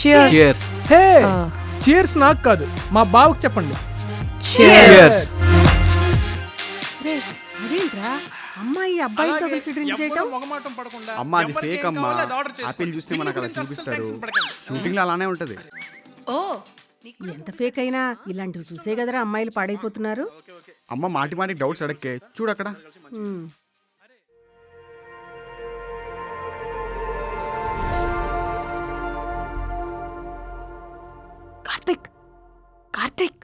Cheers. హే cheers నాకు కాదు మా బావకు చెప్పండి. Cheers. రే అదేంట్రా అమ్మాయి అబ్బాయితో కలిసి డ్రింక్ చేయటం? మొగమాటం పడకుండా అమ్మ అది ఫేక్ అమ్మా. ఆపిల్ చూస్తే మనకు అలా చూపిస్తారు. షూటింగ్ లో అలానే ఉంటది. ఓ ఎంత ఫేక్ అయినా ఇలాంటివి చూసే కదరా అమ్మాయిలు పాడైపోతున్నారు. అమ్మ మాటి మాటికి డౌట్స్ అడక్కే చూడు అక్కడ. ఉమ్. కార్తిక్ కార్తిక్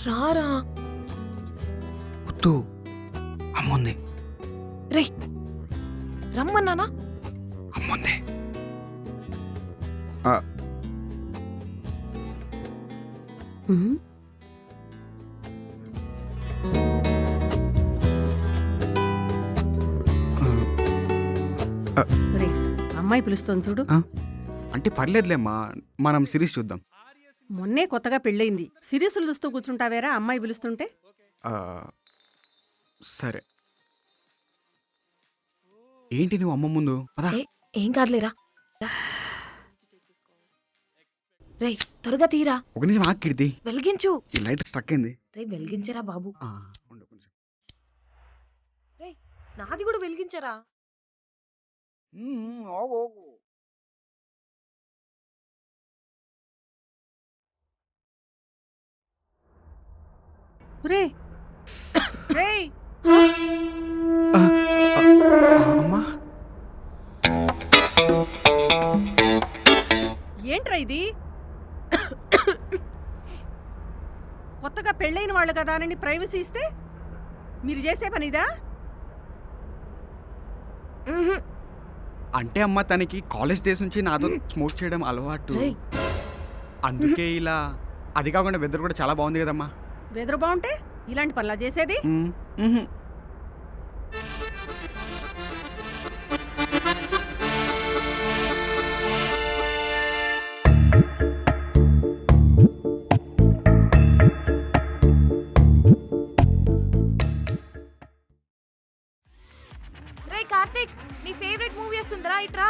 రారా వద్దు అమ్ముంది రే రమ్మన్నానా అమ్ముంది. ఉమ్. రే అమ్మాయి పిలుస్తోంది చూడు. అంటే పర్లేదులేమ్మా, మనం సిరీస్ చూద్దాం. మొన్నే కొత్తగా పెళ్ళయింది, సిరీసులు చూస్తూ కూర్చుంటావేరా అమ్మాయి పిలుస్తుంటే? ఆ, సరే ఏంటి నువ్వు అమ్మ ముందు పదా. ఏం కాదులేరా రే త్వరగా తీరా. ఒక నిమిషం ఆకిడిది వెలిగించు. ఈ లైట్ స్ట్రక్ అయింది. రే వెలిగించరా బాబు. ఉండు కొంచెం. రే నాది కూడా వెలిగించరా. ఆగు. రే రే అమ్మా ఏంట్రా ఇది? కొత్తగా పెళ్ళైన వాళ్ళు కదా అని ప్రైవసీ ఇస్తే మీరు చేసే పనిదా? అంటే అమ్మ తనకి కాలేజ్ డేస్ నుంచి నాతో స్మోక్ చేయడం అలవాటు, రేయ్ అందుకే ఇలా. అది కాకుండా వెదర్ కూడా చాలా బాగుంది కదమ్మా. వెదరు బాగుంటే ఇలాంటి పనులా చేసేది? రే కార్తిక్ నీ ఫేవరెట్ మూవీ వస్తుందిరా ఇట్రా.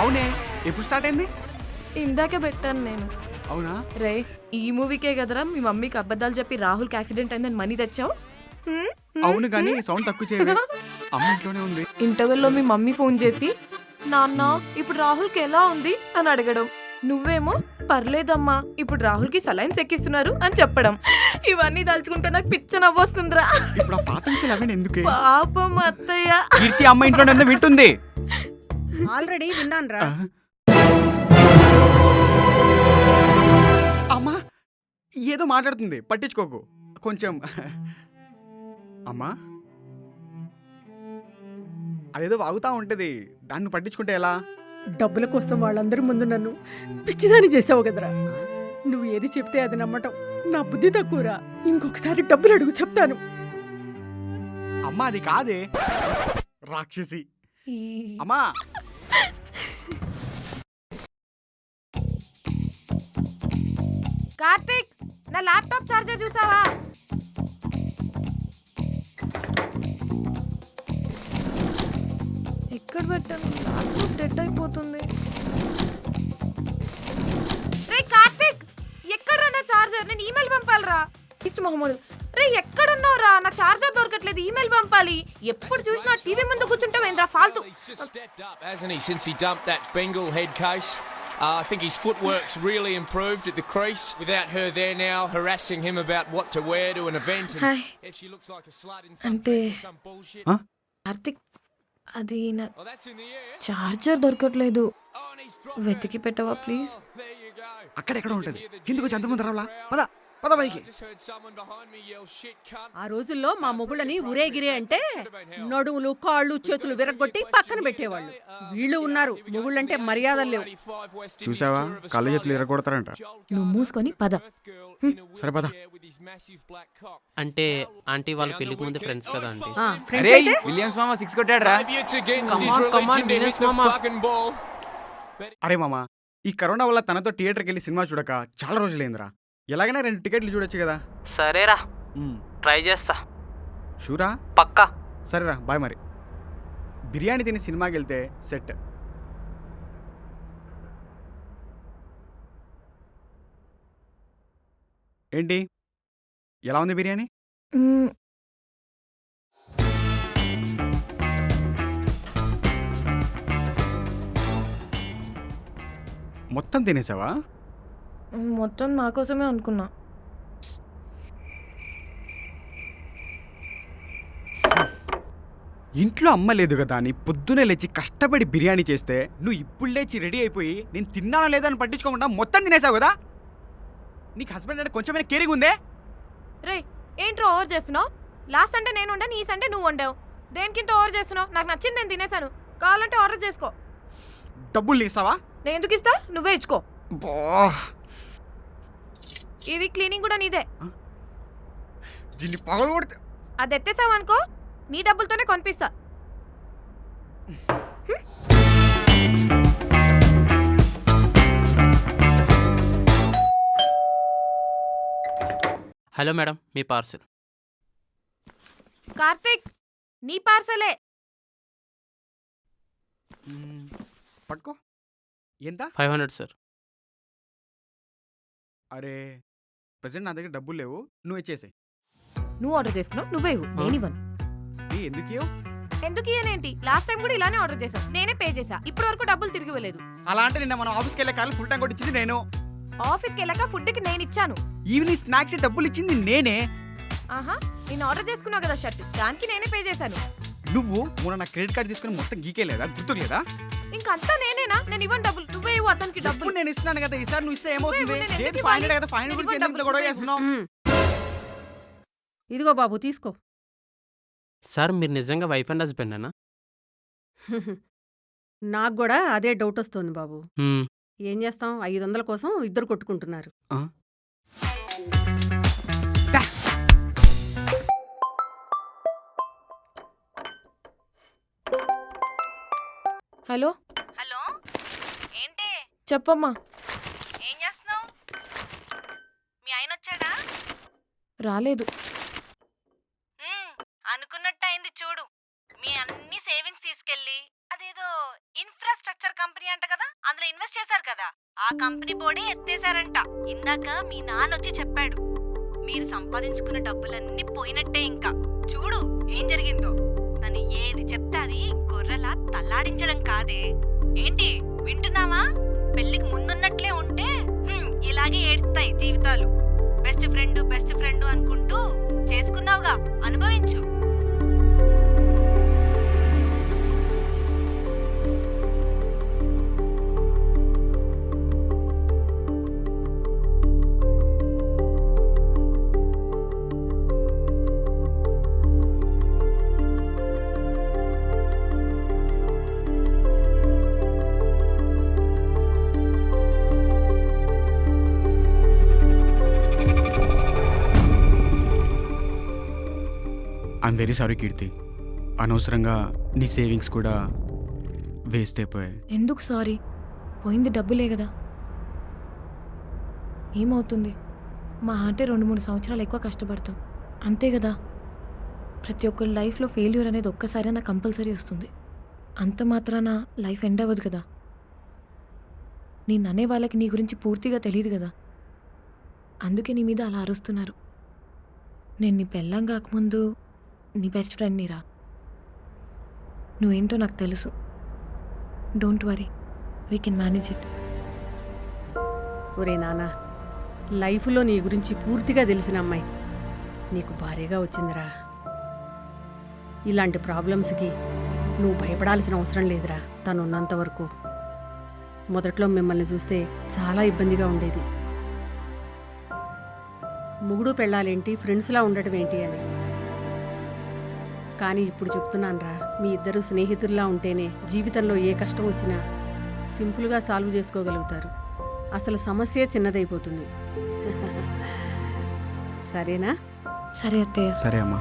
అవునే, ఎప్పుడు స్టార్ట్ అయింది? ఇందాకే పెట్టాను నేను. అవునా? రే ఈ మూవీకే కదరా మీ మమ్మీకి అబద్ధాలు చెప్పి రాహుల్కి యాక్సిడెంట్ అయిందని మనీ తెచ్చావు. అవును కానీ సౌండ్ తక్కువ చేయవే, అమ్మ ఇంట్లోనే ఉంది. ఇంటర్వెల్లో మీ మమ్మీ ఫోన్ చేసి నాన్న ఇప్పుడు రాహుల్కి ఎలా ఉంది అని అడగడం, నువ్వేమో పర్లేదమ్మా ఇప్పుడు రాహుల్కి సలైన్స్ ఎక్కిస్తున్నారు అని చెప్పడం. ఇవన్నీ తలుచుకుంటే నాకు పిచ్చ నవ్వొస్తుందిరా. ఇప్పుడు ఆ పాత విషయాలు అవన్నీ ఎందుకే? పాపం అత్తయ్య. కీర్తి అమ్మ ఇంట్లోనే ఉందో వింటుంది. ఆల్రెడీ విన్నానురా. అమ్మా ఏదో మాట్లాడుతుంది, పట్టించుకోకు కొంచెం. అమ్మా అదేదో వాగుతా ఉంటది, దాన్ని పట్టించుకుంటే ఎలా? డబ్బుల కోసం వాళ్ళందరి ముందు నన్ను పిచ్చిదాని చేసావు కదరా. నువ్వు ఏది చెప్తే అది నమ్మటం నా బుద్ధి తక్కువరా. ఇంకొకసారి డబ్బులు అడుగు చెప్తాను. అమ్మా అది కాదే, రాక్షసి. అమ్మా కార్తిక్ నా ల్యాప్టాప్ చార్జర్ చూసావా? ఎక్కడ పెట్టాను? ల్యాప్టాప్ డెడ్ అయిపోతుంది. రే కార్తిక్ ఎక్కడ నా చార్జర్? నేను ఈమెయిల్ పంపాలిరా. ఇష్ట మొహమ్మడు రే ఎక్కడున్నావురా? నా చార్జర్ దొరకట్లేదు, ఈమెయిల్ పంపాలి. ఎప్పుడు చూసినా టీవీ ముందు కూర్చుంటావేంద్రా ఫాల్తూ. Hasn't he, since he dumped that Bengal head case? I think his footwork's really improved at the crease without her there now harassing him about what to wear to an event. And if she looks like a slut in some dress or some bullshit. Karthik అది నా Oh, that's in the air. Charger దొరకట్లేదు, Oh, and he's dropped వెతికి పెట్టవా please? There you go. అక్కడెక్కడ ఉంటది, ఎందుకు చంద్రమంది రావులా? పద పద పైకి. Just heard someone behind me yell shit cunt. ఆ రోజుల్లో మా మొగుళ్ళని ఊరేగిరే అంటే నడుములు కాళ్ళు చేతులు విరగొట్టి పక్కన పెట్టేవాళ్ళు. వీళ్ళు ఉన్నారు, మొగుళ్ళంటే మర్యాదలు లేవు. చూసావా, కళ్ళు చేతులు ఎరగొడతారంట. నువ్వు మూసుకొని పద. సరే పద. అంటే ఆంటీ వాళ్ళ పెళ్లికి ముందు ఫ్రెండ్స్ కదా ఆంటీ. ఫ్రెండ్స్ అయితే విలియమ్స్ మామ 6 కొట్టాడు రా. Maybe it's against Come his on, religion to Venus hit the Mama. fucking ball. అరే మామ ఈ కరోనా వల్ల తనతో థియేటర్కి వెళ్ళి సినిమా చూడక చాలా రోజులైందిరా. ఎలాగైనా 2 టికెట్లు చూడొచ్చు కదా. సరేరా, ట్రై చేస్తా. షూరా? పక్కా. సరేరా, బాయ్. మరి బిర్యానీ తిని సినిమాకి వెళ్తే సెట్. ఏంటి, ఎలా ఉంది బిర్యానీ? మ్మ్. మొత్తం తినేసావా? మొత్తం నా కోసమే అనుకున్నా. ఇంట్లో అమ్మ లేదు కదా అని పొద్దునే లేచి కష్టపడి బిర్యానీ చేస్తే నువ్వు ఇప్పుడు లేచి రెడీ అయిపోయి నేను తిన్నానో లేదో అని పట్టించుకోకుండా మొత్తం తినేసావు కదా. నీకు హస్బెండ్ అంటే కొంచెమైనా కేరింగ్ ఉందే? రే, ఏంట్రో ఓవర్ చేస్తున్నావు? లాస్ట్ సండే నేను వండాను, ఈ సండే నువ్వు వండావు. దేనికింత ఓవర్ చేస్తున్నావు? నాకు నచ్చింది నేను తినేసాను. కావాలంటే ఆర్డర్ చేసుకో. డబ్బులు ఇస్తావా? నేను ఎందుకు ఇస్తా? నువ్వే ఇచ్చుకో. బా, ఇవి క్లీనింగ్ కూడా నీదే. దీన్ని పగలు కొడితే అది ఎత్తేసావనుకో, నీ డబ్బులతోనే కొనిపిస్తా. హలో మేడం, మీ పార్సిల్. కార్తీక్, నీ పార్సలే. పట్టుకో. ఎంత? 500 సార్. అరే, ప్రజెంట్ నా దగ్గర డబ్బులు లేవు, నువ్వు ఇచ్చేసే. నువ్వు ఆర్డర్ చేసుకున్నావు, నువ్వే ఇవ్వు, నేను ఇవ్వను. ఎందుకు? ఎందుకు ఇయ్యనేంటి? లాస్ట్ టైం కూడా ఇలానే ఆర్డర్ చేశావు, నేనే పే చేశా. ఇప్పటి వరకు డబ్బులు తిరిగి ఇవ్వలేదు. అలా అంటే నిన్న మనం ఆఫీస్కి వెళ్ళే కాలం ఫుల్ టైం కొట్టించింది నేను. ఆఫీస్కి వెళ్ళాక ఫుడ్కి నేను ఇచ్చాను. ఈవినింగ్ స్నాక్స్ డబ్బులు ఇచ్చింది నేనే. ఆహా, నేను ఆర్డర్ చేసుకున్నావు కదా షర్ట్, దానికి నేనే పే చేశాను. నువ్వు మొన్న నా క్రెడిట్ కార్డు తీసుకుని మొత్తం గీకేలేదా? గుర్తులేదా? ఇంకంతా నేనేనా? నేను ఇవ్వను డబ్బులు, నువ్వే ఇవ్వు అతనికి డబ్బులు. డబ్బులు నేను ఇస్తున్నాను కదా, ఈసారి నువ్వు ఇస్తే ఏమవుతుంది? నువ్వే ఇవ్వు, నేను లేదు, ఎందుకు 500 కదా, ఇవ్వాలి? 500 నేను గురించి ఇవ్వను ఎందుకు గొడవ డబ్బులు, చేస్తున్నావు? ఇదిగో బాబు తీసుకో. సార్, మీరు నిజంగా వైఫ్ అండ్ హస్బెండేనా? నాకు కూడా అదే డౌట్ వస్తుంది బాబు. మ్మ్. ఏం చేస్తాం, 500 కోసం ఇద్దరు కొట్టుకుంటున్నారు. ఆ? హలో హలో, ఏంటి? చెప్పమ్మా. ఏం చేస్తున్నావు? మీ ఆయన వచ్చాడా? రాలేదు. అనుకున్నట్టు అయింది చూడు. మీ అన్ని సేవింగ్స్ తీసుకెళ్ళి అదేదో ఇన్ఫ్రాస్ట్రక్చర్ కంపెనీ అంట కదా, అందులో ఇన్వెస్ట్ చేశారు కదా, ఆ కంపెనీ బోర్డే ఎత్తేసారంట. ఇందాక మీ నాన్న వచ్చి చెప్పాడు. మీరు సంపాదించుకున్న డబ్బులన్నీ పోయినట్టే. ఇంకా చూడు ఏం జరిగిందో. తను ఏది చెప్తే అది గొర్రెలా తల్లాడించడం కాదే. ఏంటి వింటున్నావా? పెళ్లికి ముందున్నట్లే ఉంటే ఇలాగే ఏడుస్తాయి జీవితాలు. బెస్ట్ ఫ్రెండ్ అనుకుంటూ చేసుకున్నావుగా, అనుభవించు. ఐఎమ్ వెరీ సారీ కీర్తి, అనవసరంగా నీ సేవింగ్స్ కూడా వేస్ట్ అయిపోయాయి. ఎందుకు సారీ? పోయింది డబ్బులే కదా. ఏమవుతుంది? మా అంటే 2-3 సంవత్సరాలు ఎక్కువ కష్టపడతాం, అంతే కదా. ప్రతి ఒక్కరి లైఫ్లో ఫెయిల్యూర్ అనేది ఒక్కసారైనా కంపల్సరీ వస్తుంది. అంత మాత్రాన లైఫ్ ఎండ్ అవ్వదు కదా. నేను అనే వాళ్ళకి నీ గురించి పూర్తిగా తెలియదు కదా, అందుకే నీ మీద అలా అరుస్తున్నారు. నేను నీ పెళ్ళం కాకముందు నీ బెస్ట్ ఫ్రెండ్ నీరా. నువ్వేంటో నాకు తెలుసు. Don't worry, we can manage it. ఒరే నాన్న, లైఫ్లో నీ గురించి పూర్తిగా తెలిసిన అమ్మాయి నీకు భార్యగా వచ్చిందిరా. ఇలాంటి ప్రాబ్లమ్స్కి నువ్వు భయపడాల్సిన అవసరం లేదురా. తను ఉన్నంత వరకు. మొదట్లో మిమ్మల్ని చూస్తే చాలా ఇబ్బందిగా ఉండేది. ముగుడు పెళ్ళాలేంటి, ఫ్రెండ్స్లా ఉండటం ఏంటి అని. కానీ ఇప్పుడు చెప్తున్నానురా, మీ ఇద్దరు స్నేహితుల్లా ఉంటేనే జీవితంలో ఏ కష్టం వచ్చినా సింపుల్గా సాల్వ్ చేసుకోగలుగుతారు. అసలు సమస్య చిన్నదైపోతుంది. సరేనా? సరే అత్తయ్య. సరే అమ్మా.